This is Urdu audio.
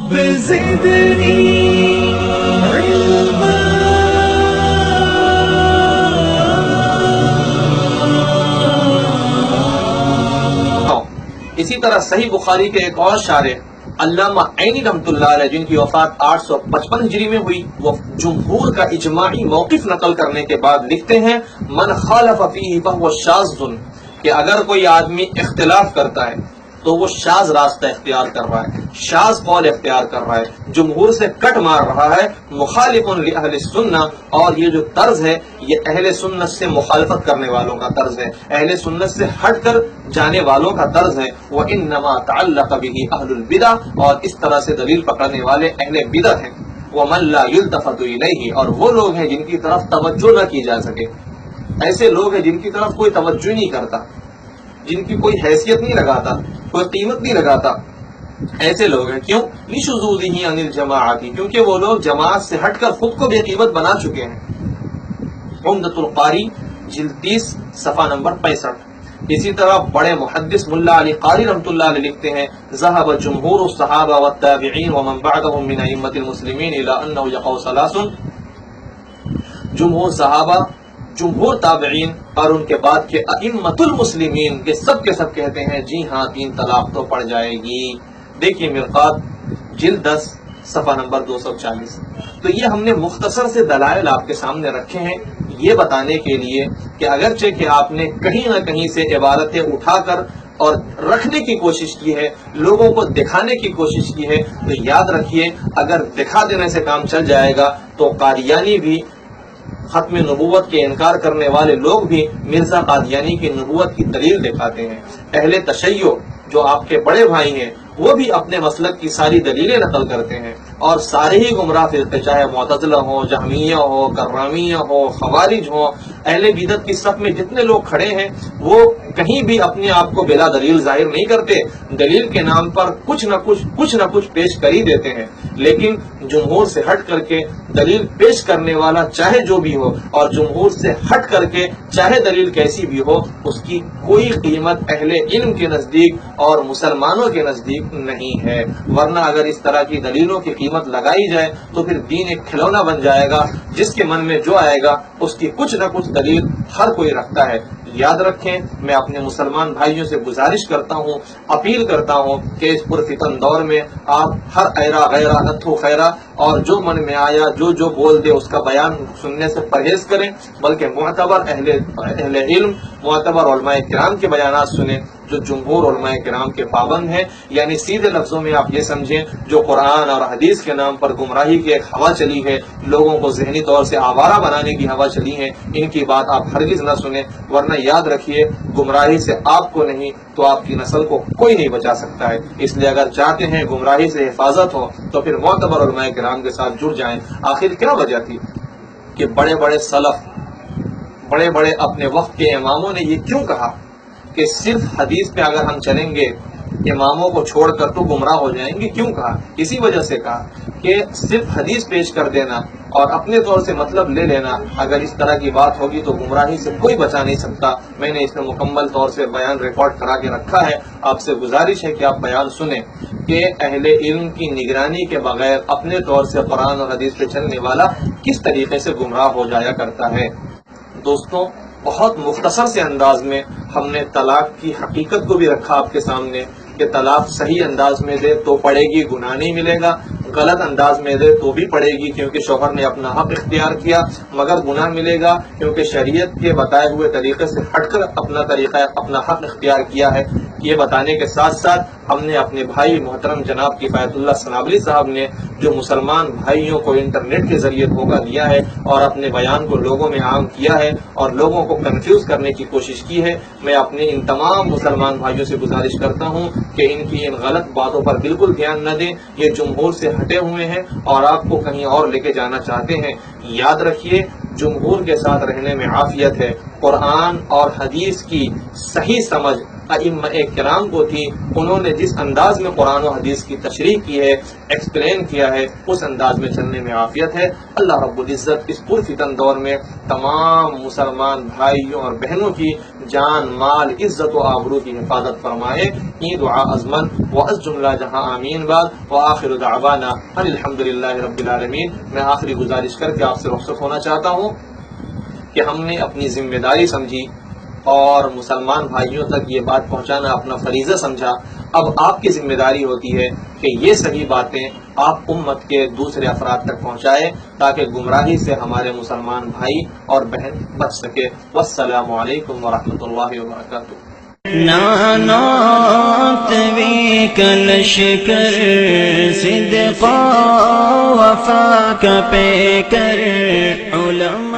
رب زدنی علما. اسی طرح صحیح بخاری کے ایک اور شارح علامہ عینی رحمۃ اللہ علیہ، جن کی وفات 855 ہجری میں ہوئی، وہ جمہور کا اجماعی موقف نقل کرنے کے بعد لکھتے ہیں من خالف فیہ فہو شاذ، کہ اگر کوئی آدمی اختلاف کرتا ہے تو وہ شاذ راستہ اختیار کر رہا ہے، شاذ قول اختیار کر رہا ہے، جمہور سے کٹ مار رہا ہے، مخالف لأہل السنہ، اور یہ جو طرز ہے یہ اہل سنت سے مخالفت کرنے والوں کا طرز ہے، اہل سنت سے ہٹ کر جانے والوں کا طرز ہے. وَإِنَّمَا تَعَلَّقَ بِهِ أَهْلُ الْبِدْعَ، اور اس طرح سے دلیل پکڑنے والے اہل بدعت ہیں. وَمَن لَا يُلْتَفَتُ إِلَيْهِ، اور وہ لوگ ہیں جن کی طرف توجہ نہ کی جا سکے، ایسے لوگ ہیں جن کی طرف کوئی توجہ نہیں کرتا، جن کی کوئی حیثیت نہیں لگاتا، کوئی قیمت نہیں لگاتا، ایسے لوگ ہیں. کیوں؟ لِشُذُوذِهِ عَنِ الْجَمَاعَةِ، کیونکہ وہ لوگ جماعت سے ہٹ کر خود کو بے قیمت بنا چکے ہیں. عمدۃ القاری جلد 30 صفحہ نمبر 65. اسی طرح بڑے محدث ملا علی قاری رحمۃ اللہ علیہ لکھتے ہیں ذهب جمہور الصحابہ والتابعین ومن بعدهم من ائمۃ المسلمین الى انه يقع ثلاث، جمہور صحابہ، جمہور تابعین اور ان کے بعد کے ائمۃ المسلمین کے سب کہتے ہیں جی ہاں 3 طلاق تو پڑ جائے گی. دیکھیے مرقات جلد 10 صفحہ نمبر 240. تو یہ ہم نے مختصر سے دلائل آپ کے سامنے رکھے ہیں یہ بتانے کے لیے کہ اگرچہ کہ آپ نے کہیں نہ کہیں سے عبارتیں اٹھا کر اور رکھنے کی کوشش کی ہے، لوگوں کو دکھانے کی کوشش کی ہے، تو یاد رکھیے اگر دکھا دینے سے کام چل جائے گا تو قادیانی بھی، ختم نبوت کے انکار کرنے والے لوگ بھی مرزا قادیانی کی نبوت کی دلیل دکھاتے ہیں. اہل تشیع جو آپ کے بڑے بھائی ہیں وہ بھی اپنے مسلک کی ساری دلیلیں نقل کرتے ہیں، اور سارے ہی گمراہ فرقے چاہے معتزلہ ہو، جہمیہ ہو، کرامیہ ہو، خوارج ہو، اہل بدعت کی صف میں جتنے لوگ کھڑے ہیں وہ کہیں بھی اپنے آپ کو بلا دلیل ظاہر نہیں کرتے، دلیل کے نام پر کچھ نہ کچھ پیش کر ہی دیتے ہیں. لیکن جمہور سے ہٹ کر کے دلیل پیش کرنے والا چاہے جو بھی ہو، اور جمہور سے ہٹ کر کے چاہے دلیل کیسی بھی ہو، اس کی کوئی قیمت اہل علم کے نزدیک اور مسلمانوں کے نزدیک نہیں ہے. ورنہ اگر اس طرح کی دلیلوں کی قیمت لگائی جائے تو پھر دین ایک کھلونا بن جائے گا، جس کے من میں جو آئے گا اس کی کچھ نہ کچھ دلیل ہر کوئی رکھتا ہے. یاد رکھیں، میں اپنے مسلمان بھائیوں سے گزارش کرتا ہوں، اپیل کرتا ہوں کہ اس پرفتن دور میں آپ ہر ایرا غیرہ نتھو خیرہ، اور جو من میں آیا جو بول دے اس کا بیان سننے سے پرہیز کریں، بلکہ معتبر اہل علم، معتبر علماء کرام کے بیانات سنیں جو جمہور علماء کرام کے پابند ہیں. یعنی سیدھے لفظوں میں آپ یہ سمجھیں جو قرآن اور حدیث کے نام پر گمراہی کی ایک ہوا چلی ہے، لوگوں کو ذہنی طور سے آوارہ بنانے کی ہوا چلی ہے، ان کی بات آپ ہرگز نہ سنیں. ورنہ یاد رکھیے گمراہی سے آپ کو نہیں تو آپ کی نسل کو کوئی نہیں بچا سکتا ہے. اس لیے اگر چاہتے ہیں گمراہی سے حفاظت ہو تو پھر معتبر علماء کرام کے ساتھ جڑ جائیں. آخر کیا وجہ تھی کہ بڑے سلف، بڑے اپنے وقت کے اماموں نے یہ کیوں کہا کہ صرف حدیث پہ اگر ہم چلیں گے اماموں کو چھوڑ کر تو گمراہ ہو جائیں گے؟ کیوں کہا؟ اسی وجہ سے کہا کہ صرف حدیث پیش کر دینا اور اپنے طور سے مطلب لے لینا، اگر اس طرح کی بات ہوگی تو گمراہی سے کوئی بچا نہیں سکتا. میں نے اس میں مکمل طور سے بیان ریکارڈ کرا کے رکھا ہے، آپ سے گزارش ہے کہ آپ بیان سنیں کہ اہل علم کی نگرانی کے بغیر اپنے طور سے قرآن اور حدیث پہ چلنے والا کس طریقے سے گمراہ ہو جایا کرتا ہے. دوستوں، بہت مختصر سے انداز میں ہم نے طلاق کی حقیقت کو بھی رکھا آپ کے سامنے کہ طلاق صحیح انداز میں دے تو پڑے گی، گناہ نہیں ملے گا، غلط انداز میں دے تو بھی پڑے گی کیونکہ شوہر نے اپنا حق اختیار کیا، مگر گناہ ملے گا کیونکہ شریعت کے بتائے ہوئے طریقے سے ہٹ کر اپنا حق اختیار کیا ہے. یہ بتانے کے ساتھ ساتھ ہم نے اپنے بھائی محترم جناب کفایت اللہ سنابلی صاحب نے جو مسلمان بھائیوں کو انٹرنیٹ کے ذریعے دھوکہ دیا ہے اور اپنے بیان کو لوگوں میں عام کیا ہے اور لوگوں کو کنفیوز کرنے کی کوشش کی ہے، میں اپنے ان تمام مسلمان بھائیوں سے گزارش کرتا ہوں کہ ان کی ان غلط باتوں پر بالکل دھیان نہ دیں. یہ جمہور سے ہٹے ہوئے ہیں اور آپ کو کہیں اور لے کے جانا چاہتے ہیں. یاد رکھیے جمہور کے ساتھ رہنے میں عافیت ہے. قرآن اور حدیث کی صحیح سمجھ ائمہ کرام کو تھی، انہوں نے جس انداز میں قرآن و حدیث کی تشریح کی ہے، ایکسپلین کیا ہے، اس انداز میں چلنے میں عافیت ہے۔ اللہ رب العزت اس پرفتن دور میں تمام مسلمان بھائیوں اور بہنوں کی جان، مال، عزت و آبرو کی حفاظت فرمائے۔ یہ دعا ازمن و از جملہ جہاں آمین بعد وآخر دعوانا ان الحمدللہ رب العالمین۔ میں آخری گزارش کر کے آپ سے رخصت ہونا چاہتا ہوں کہ ہم نے اپنی ذمہ داری سمجھی اور مسلمان بھائیوں تک یہ بات پہنچانا اپنا فریضہ سمجھا۔ اب آپ کی ذمہ داری ہوتی ہے کہ یہ صحیح باتیں آپ امت کے دوسرے افراد تک پہنچائیں تاکہ گمراہی سے ہمارے مسلمان بھائی اور بہن بچ سکے۔ والسلام علیکم ورحمۃ اللہ وبرکاتہ۔ نانات بھی کلشکر صدقا وفا کا پے کر علم